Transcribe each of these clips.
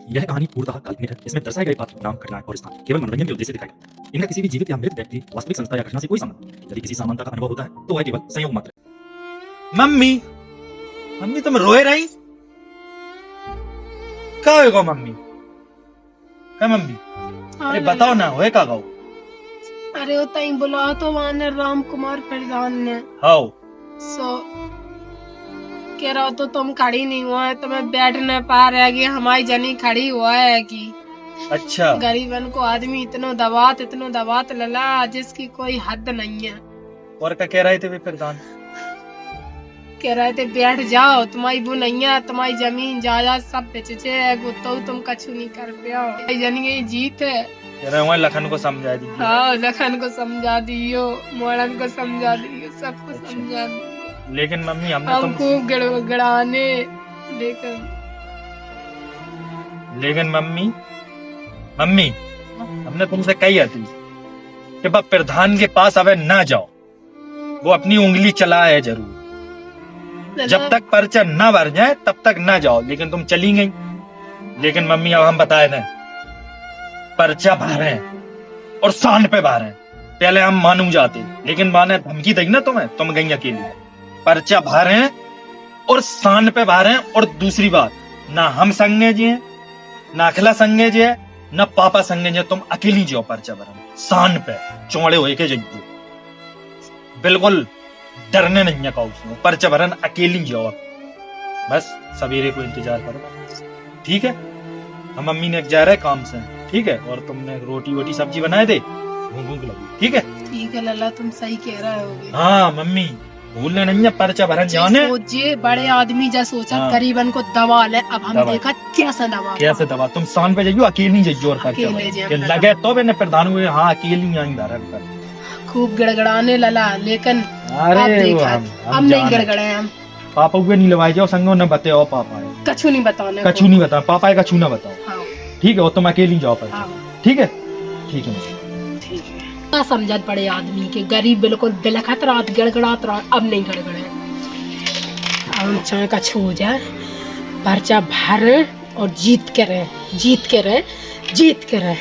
यह कहानी पूर्णतः काल्पनिक है। इसमें दर्शाए गए पात्र, नाम, घटनाएं और स्थान केवल मनोरंजन के उद्देश्य से दिखाए गए। इनका किसी भी जीवित या मृत व्यक्ति, वास्तविक संस्था या घटना से कोई संबंध नहीं। यदि किसी समानता का अनुभव होता है तो वह केवल संयोग मात्र है। मम्मी मम्मी तुम रोए रही का होगा मम्मी? क्या मम्मी? अरे बताओ ना होए का गाओ? अरे वो तई बुला तो माने राम कुमार प्रधान ने हाउ सो कह रहा तो तुम खड़ी नहीं हुआ है, तुम्हें बैठ न पा रहे कि हमारी जनी खड़ी हुआ है कि अच्छा गरीबन को आदमी इतनो दबात लला जिसकी कोई हद नहीं है। और क्या कह रहे थे वे प्रधान? कह रहे थे बैठ जाओ, तुम्हारी वो नहीं है, तुम्हारी जमीन जायदाद सब बेचे है, तो तुम कछु नहीं कर पाओ, जनी की जीत है। कह रहे हुए लखन को समझा दीजिए। हाँ लखन को समझा दियो, मोड़न को समझा दियो, सबको समझा दियो। लेकिन मम्मी हमने हम खूब गड़ाने लेकिन मम्मी हमने तुमसे कही थी कि बस प्रधान के पास अब ना जाओ, वो अपनी उंगली चला है जरूर, जब तक पर्चा ना भर जाए तब तक ना जाओ। लेकिन तुम चली गई। लेकिन मम्मी अब हम बताए थे पर्चा भरे और शान पे भरे। पहले हम मानू जाते, लेकिन माने धमकी दी ना तुम्हें, तुम गई अकेली। पर्चा भरे और शान पे भरे। और दूसरी बात, ना हम संगे जी हैं, ना अखिला संगे जी है, ना पापा संगे जी, तुम अकेली जाओ पर्चा भरने शान पे चौड़े हो के जाइए। बिल्कुल डरने नहीं है का उसमें, पर्चा भरन अकेली जाओ। बस सवेरे को इंतजार करो, ठीक है? हम मम्मी ने जा रहे काम से, ठीक है? और तुमने रोटी वोटी सब्जी बनाए दे, भूख लगी, ठीक है? ठीक है लल्ला, तुम सही कह रहे हो। हाँ मम्मी भूलने नहीं है, पर्चा भरन जाने। सोचे बड़े आदमी जा सोचा गरीबन को दबा ले, अब हम देखा कैसा दबा। तुम शान पे जाइयो, अकेली जाइयो और पर्चा भरन लगे तो मैंने प्रधान हुए। हाँ अकेली आई धरन पर खूब गड़गड़ाने लला, लेकिन अरे हम नहीं गड़गड़े। हम पापा को नहीं लवाई जाओ संगो न बताओ। पापा कछु नहीं बताने, कछु नहीं बता पापा कछु ना बताओ, ठीक है? और तुम अकेली जाओ पर, ठीक है? ठीक है समझत बड़े आदमी के, गरीब बिल्कुल बिलखत रात गड़गड़ात रात, अब नहीं गड़गड़े। अब चाहे कछु हो जाए, पर्चा भर और जीत के रहे।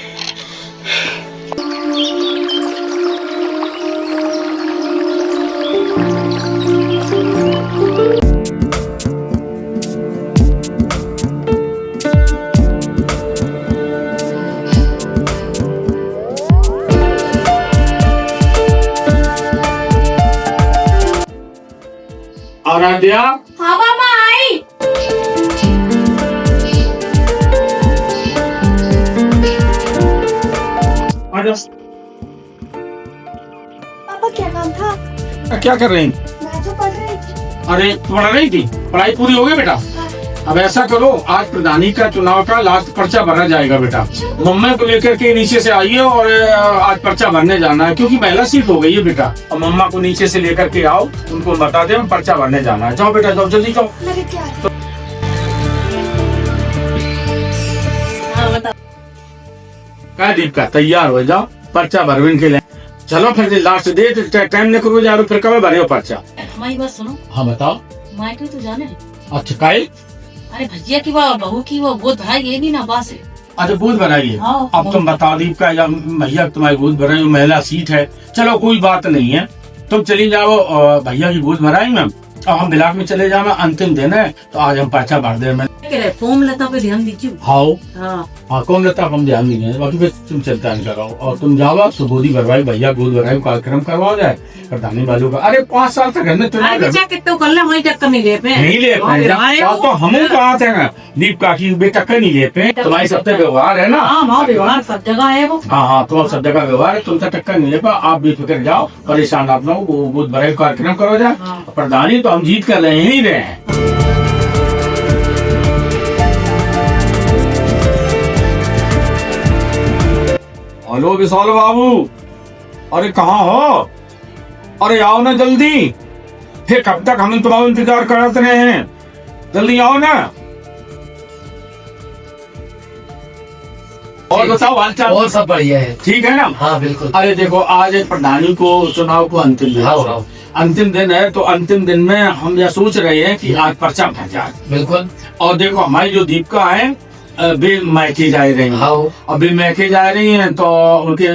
आराध्या, हाँ मामा आई। पापा क्या काम था? क्या कर रही? मैं तो पढ़ रही थी। अरे पढ़ रही थी? पढ़ाई पूरी हो गई बेटा? अब ऐसा करो, आज प्रधानी का चुनाव का लास्ट पर्चा भरा जाएगा बेटा। मम्मा को लेकर के नीचे से आइए और आज पर्चा भरने जाना है, क्योंकि पहला सीट हो गई है बेटा। और मम्मा को नीचे से लेकर के आओ, उनको बता दे पर्चा भरने जाना है। जाओ बेटा, जाओ जल्दी जाओ। क्या दीपिका, तैयार हो जाओ, पर्चा भरने के लिए चलो। फिर लास्ट डेट टाइम नहीं करो जा, फिर कब भरे हो पर्चा? हमारी बात सुनो। हाँ बताओ। मायके तो जाने। अच्छा काई? अरे भैया की वो बहू की वो गोद भराई ये नहीं ना बास है। अच्छा गोद भराइए। हाँ, अब तुम बता दी का या भैया तुम्हारी गोद भराई, महिला सीट है, चलो कोई बात नहीं है, तुम चली जाओ भैया की गोद भराई में। अब हम ब्लॉक में चले जाना, अंतिम दिन है, तो आज हम पर्चा भर दे। फॉर्म लता पे ध्यान दीजिए। हाँ कौन लता हम ध्यान देंगे, बाकी फिर तुम चिंता नहीं कराओ। और तुम जाओ सुबोधी भरवाई, भैया गोद भराई कार्यक्रम करवाओ जाए प्रधानी वालों का। अरे 5 साल तक घर में चुनाव नहीं ले पाए, तो हम कहा थे ना दीप काकी बेटक्कर नहीं ले पाए। तुम्हारी सबसे व्यवहार है ना? व्यवहार सब जगह है वो। हाँ तुम सब जगह व्यवहार है, तुमसे टक्कर नहीं ले पा। आप बेफिक्र जाओ, परेशान आप लोग, गोद भराई कार्यक्रम करो जाए। प्रधानी तो हम जीत कर रहे ही रहे हैं। हेलो विशाल बाबू, अरे कहाँ हो? अरे आओ ना जल्दी, फिर कब तक हम तुम्हारा इंतजार करते रहे हैं, जल्दी आओ ना। और बताओ हालचाल? और सब बढ़िया है, ठीक है ना? हाँ बिल्कुल। अरे देखो आज प्रधानी को चुनाव को अंतिम दिन है, अंतिम दिन है, तो अंतिम दिन में हम यह सोच रहे हैं कि आज पर्चा भर जाए। बिल्कुल। और देखो हमारी जो दीपिका है अभी मैके जा रही हैं। हाँ अभी मैके जा रही हैं तो उनके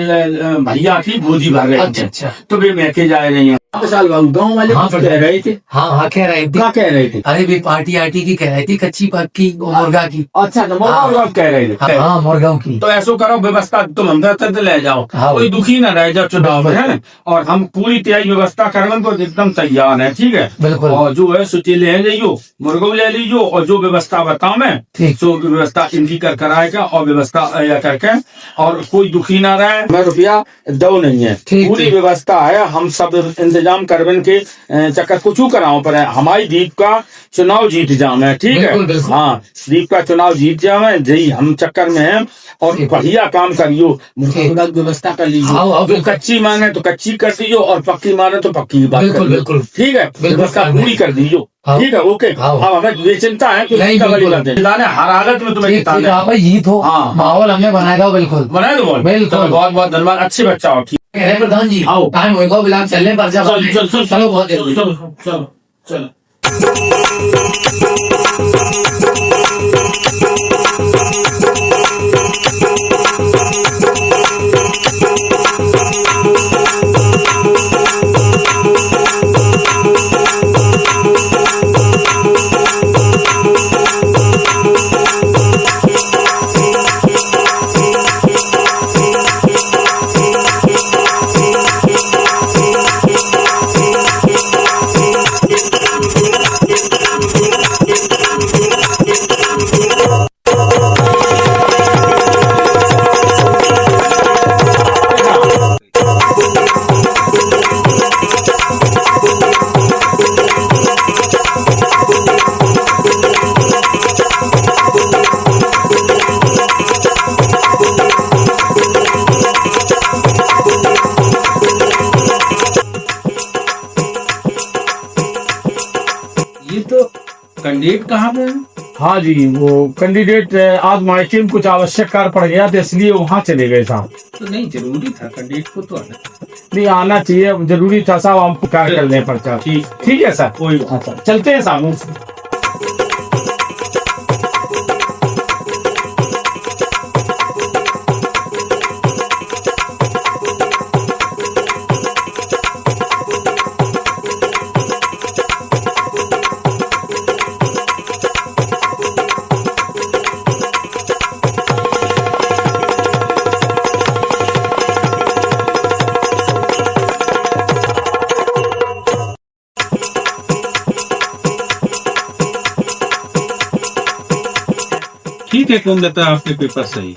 भैया की भोजी भर रही अच्छा है, अच्छा तो वे मैके जा रही हैं। साल बाबू गाँव वाले हाँ, कुछ कह रहे थे, हाँ हाँ कह रहे थे। क्या कह रहे थे? अरे भी पार्टी आर्टी की कह रही थी, कच्ची पक्की और मुर्गा की। अच्छा तो मुर्गा कह रहे थे। हाँ मुर्गाओं की। तो ऐसा करो व्यवस्था तुम हम तक ले जाओ, हाँ। कोई दुखी न रह जाओ चुनाव में, है। और हम पूरी तैयारी व्यवस्था करने को एकदम तैयार है, ठीक है। बिल्कुल। और जो है सूची ले लीजियो, मुर्गो ले लीजियो, और जो व्यवस्था बताओ मैं ठीक। सो व्यवस्था इनकी कर कराएगा और व्यवस्था या करके, और कोई दुखी ना रहे। मैं रुपया दो नहीं है, ठीक, पूरी ठीक। व्यवस्था है, हम सब इंतजाम करवन के चक्कर कुछ कराओ पर है। हमारी दीप का चुनाव जीत जावे, ठीक है। बिल्कुल, बिल्कुल। हाँ, दीप का चुनाव जीत जावे, जी हम चक्कर में हैं। और ठीक। बढ़िया काम करियो, ठीक। मुर्गा की व्यवस्था कर हाँ, लीजिए। हाँ, जो बिल्कुल। कच्ची मांगे तो कच्ची कर दीजिए, और पक्की मांगे तो पक्की की बात बिल्कुल, करियो। बिल्कुल। ठीक है, बिल्कुल, व्यवस्था कर पूरी कर दीजिए। हाँ। ठीक है, ओके। हाँ। अब हमें ये चिंता है कि नहीं, चिंता वाली बिल्कुल। बात है। जिताने हर हालत में तुम्हें ठीक ठीक जिताना है। हाँ भाई जीत हो। हाँ। माहौल हमने बनाया था बिल्कुल। बनाए दो बोल। बिल्कुल। चलो, बहुत बहुत धन्यवाद, अच्छे बच्चा हो। ठीक, कह रहे प्रधान जी आओ। टाइम होगा बिलाल चलने पर जब चलो बहुत देर हुई। चलो चलो चलो। ये तो कैंडिडेट कहाँ पे है? हाँ जी, वो कैंडिडेट आज हमारी टीम कुछ आवश्यक कार्य पड़ गया था, इसलिए वहाँ चले गए साहब। तो नहीं, जरूरी था कैंडिडेट को तो आना। नहीं, आना चाहिए, जरूरी था साहब, हम कार्य कर लें पर्चा। ठीक ठीक है सर, कोई अच्छा चलते हैं साहब। ठीक है, कौन देता है आपके पेपर सही?